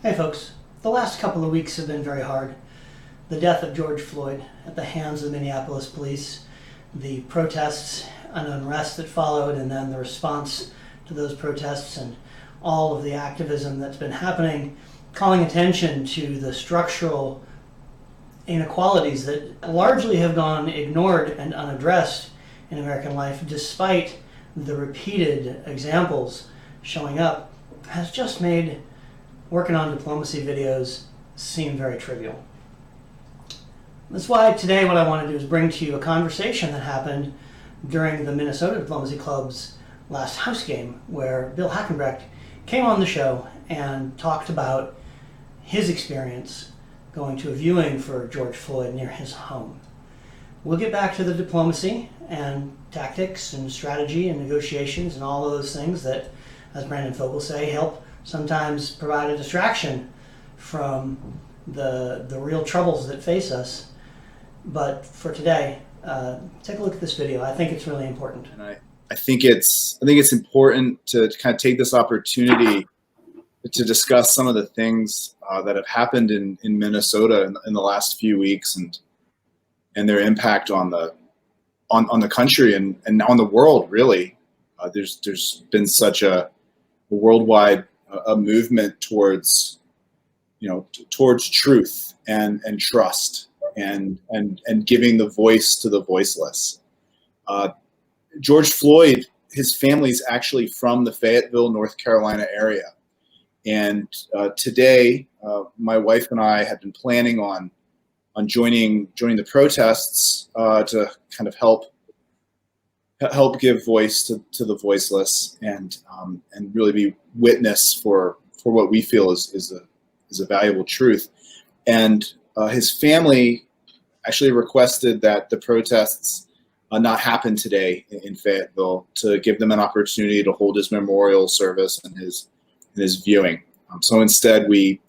Hey folks, the last couple of weeks have been very hard. The death of George Floyd at the hands of the Minneapolis police, the protests and unrest that followed, and then the response to those protests and all of the activism that's been happening, calling attention to the structural inequalities that largely have gone ignored and unaddressed in American life despite the repeated examples showing up, has just made working on diplomacy videos seem very trivial. That's why today what I want to do is bring to you a conversation that happened during the Minnesota Diplomacy Club's last house game, where Bill Hackenbracht came on the show and talked about his experience going to a viewing for George Floyd near his home. We'll get back to the diplomacy and tactics and strategy and negotiations and all of those things that, as Brandon Fogel say, help sometimes provide a distraction from the real troubles that face us. But for today, take a look at this video. I think it's really important. And I think it's important to kind of take this opportunity to discuss some of the things that have happened in Minnesota in the last few weeks and their impact on the country and on the world, really. There's been such a worldwide a movement towards truth and trust and giving the voice to the voiceless. George Floyd, his family's actually from the Fayetteville, North Carolina area, and today my wife and I had been planning on joining the protests to kind of help give voice to the voiceless and really be witness for what we feel is a valuable truth. And his family actually requested that the protests not happen today in Fayetteville to give them an opportunity to hold his memorial service and his viewing. So instead, we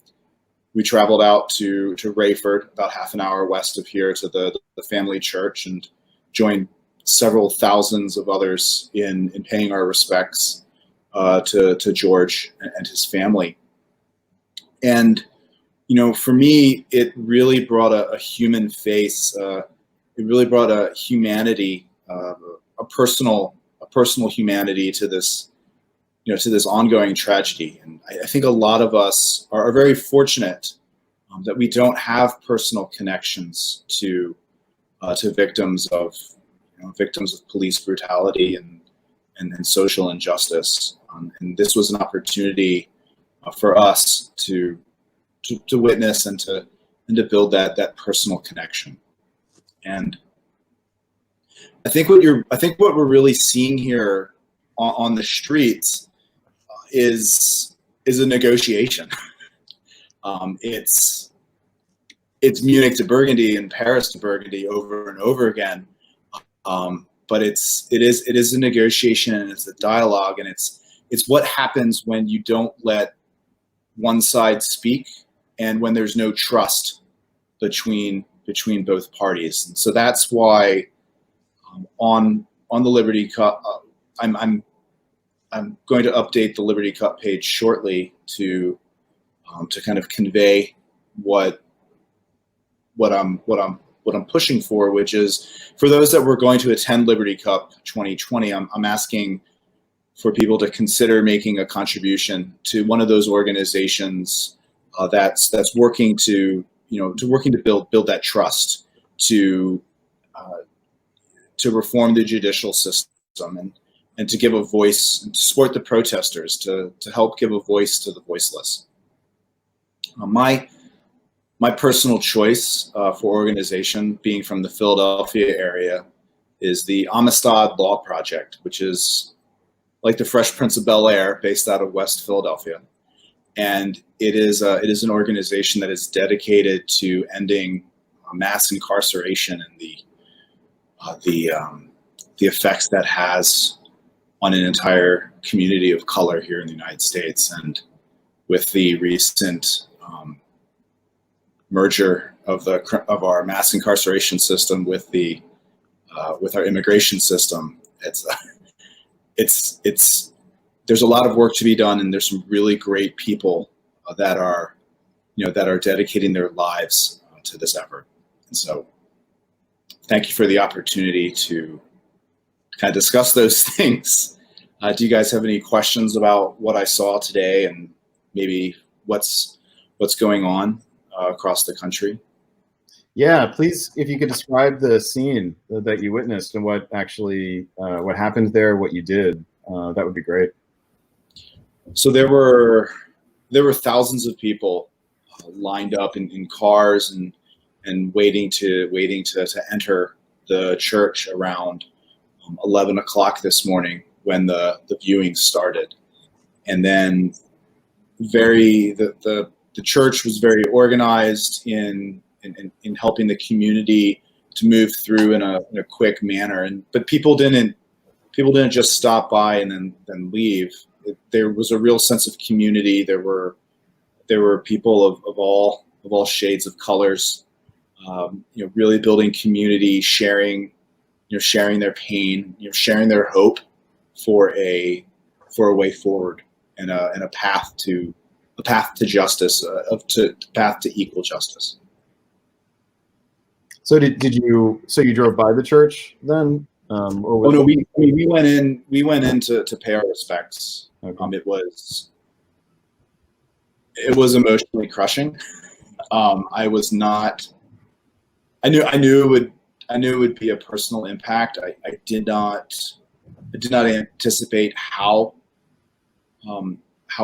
traveled out to Rayford, about half an hour west of here, to the family church, and joined several thousands of others in paying our respects to George and his family. And for me, it really brought a human face. It really brought a humanity, a personal humanity to this, to this ongoing tragedy. And I think a lot of us are very fortunate that we don't have personal connections to victims of police brutality and social injustice. And this was an opportunity for us to witness and to build that personal connection. And I think what we're really seeing here on the streets is a negotiation. It's Munich to Burgundy and Paris to Burgundy over and over again. But it is a negotiation, and it's a dialogue, and it's what happens when you don't let one side speak and when there's no trust between both parties. And so that's why on the Liberty Cup, I'm going to update the Liberty Cup page shortly to kind of convey what I'm pushing for, which is for those that were going to attend Liberty Cup 2020, I'm asking for people to consider making a contribution to one of those organizations that's working to build that trust, to reform the judicial system and to give a voice and to support the protesters, to help give a voice to the voiceless. My personal choice for organization, being from the Philadelphia area, is the Amistad Law Project, which is like the Fresh Prince of Bel-Air, based out of West Philadelphia. And it is an organization that is dedicated to ending mass incarceration and the effects that has on an entire community of color here in the United States. And with the recent merger of our mass incarceration system with our immigration system, there's a lot of work to be done, and there's some really great people that are that are dedicating their lives to this effort. And so thank you for the opportunity to kind of discuss those things. Do you guys have any questions about what I saw today and maybe what's going on across the country? Yeah, please, if you could describe the scene that you witnessed and what actually what happened there, what you did, that would be great. So there were thousands of people lined up in cars and waiting to enter the church around 11 o'clock this morning when the viewing started. And then the church was very organized in helping the community to move through in a quick manner. But people didn't just stop by and then leave. There was a real sense of community. There were people of all shades of colors, really building community, sharing their pain, sharing their hope for a way forward and a path to justice, a path to equal justice. So so you drove by the church then? Or no, we went in to pay our respects. Okay. It was emotionally crushing. I knew it would be a personal impact. I did not anticipate how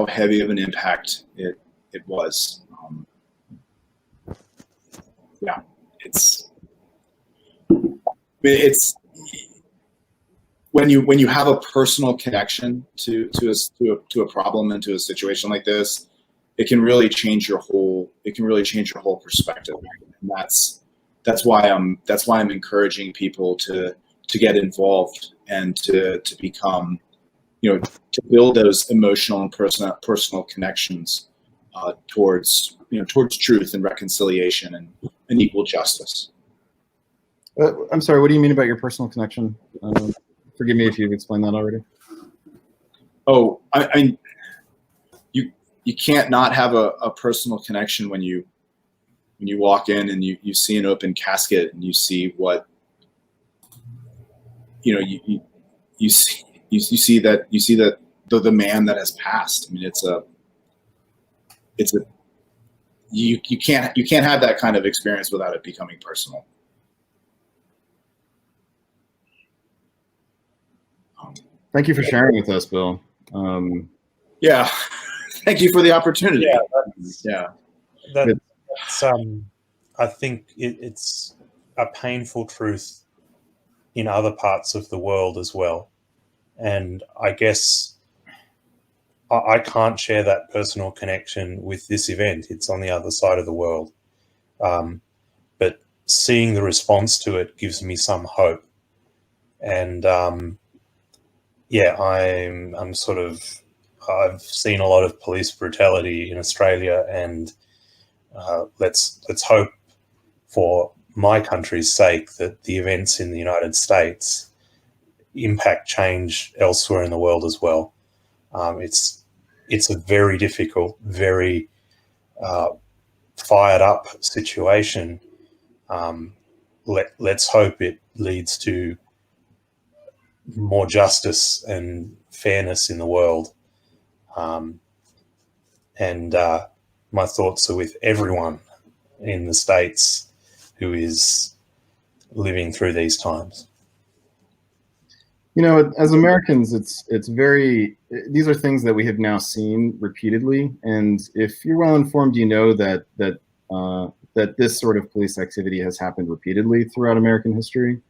heavy of an impact it was. It's when you have a personal connection to a problem and to a situation like this, it can really change your whole perspective. And that's why I'm encouraging people to get involved and to become, to build those emotional and personal connections towards truth and reconciliation and equal justice. I'm sorry, what do you mean about your personal connection? Forgive me if you've explained that already. Oh, you can't not have a personal connection when you walk in and you see an open casket and you see what you see that the man that has passed. I mean, you can't have that kind of experience without it becoming personal. Thank you for sharing with us, Bill. Yeah, thank you for the opportunity. That's I think it's a painful truth in other parts of the world as well. And I guess I can't share that personal connection with this event. It's on the other side of the world. But seeing the response to it gives me some hope. And I've seen a lot of police brutality in Australia, and let's hope for my country's sake that the events in the United States impact change elsewhere in the world as well. It's a very difficult, very fired up situation. Let's hope it leads to more justice and fairness in the world. My thoughts are with everyone in the States who is living through these times. As Americans, these are things that we have now seen repeatedly. And if you're well informed, you know that this sort of police activity has happened repeatedly throughout American history.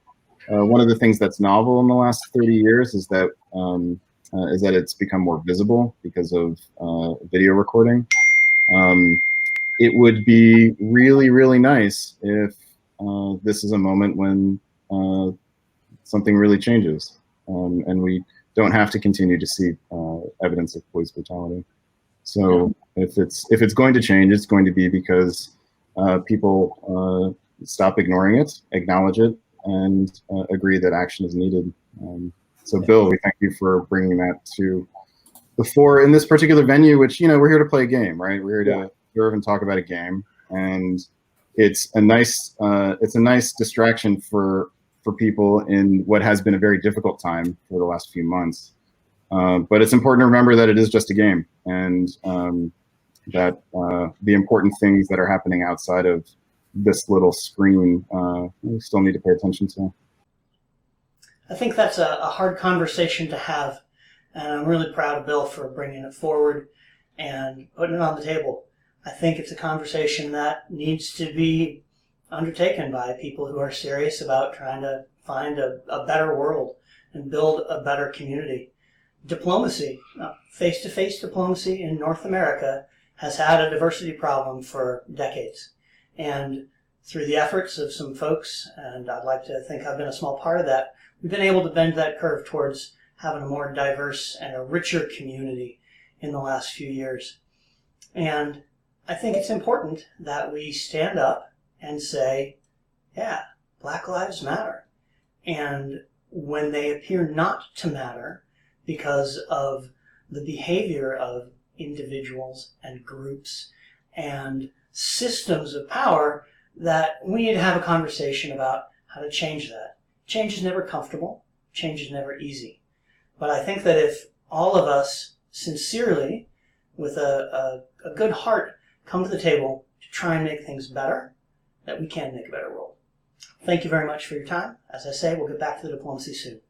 One of the things that's novel in the last 30 years is that it's become more visible because of video recording. It would be really, really nice if this is a moment when something really changes, and we don't have to continue to see evidence of police brutality. So if it's going to change, it's going to be because people stop ignoring it, acknowledge it, and agree that action is needed. So Bill, we thank you for bringing that to the fore in this particular venue, which, we're here to play a game, right? We're here observe and talk about a game, and it's a nice distraction for people in what has been a very difficult time for the last few months. But it's important to remember that it is just a game, and that the important things that are happening outside of this little screen we still need to pay attention to. I think that's a hard conversation to have, and I'm really proud of Bill for bringing it forward and putting it on the table. I think it's a conversation that needs to be undertaken by people who are serious about trying to find a better world and build a better community. Diplomacy, face-to-face diplomacy in North America has had a diversity problem for decades. And through the efforts of some folks, and I'd like to think I've been a small part of that, we've been able to bend that curve towards having a more diverse and a richer community in the last few years. And I think it's important that we stand up and say, yeah, Black Lives Matter. And when they appear not to matter because of the behavior of individuals and groups and systems of power, that we need to have a conversation about how to change that. Change is never comfortable. Change is never easy. But I think that if all of us sincerely, with a good heart, come to the table to try and make things better, that we can make a better world. Thank you very much for your time. As I say, we'll get back to the diplomacy soon.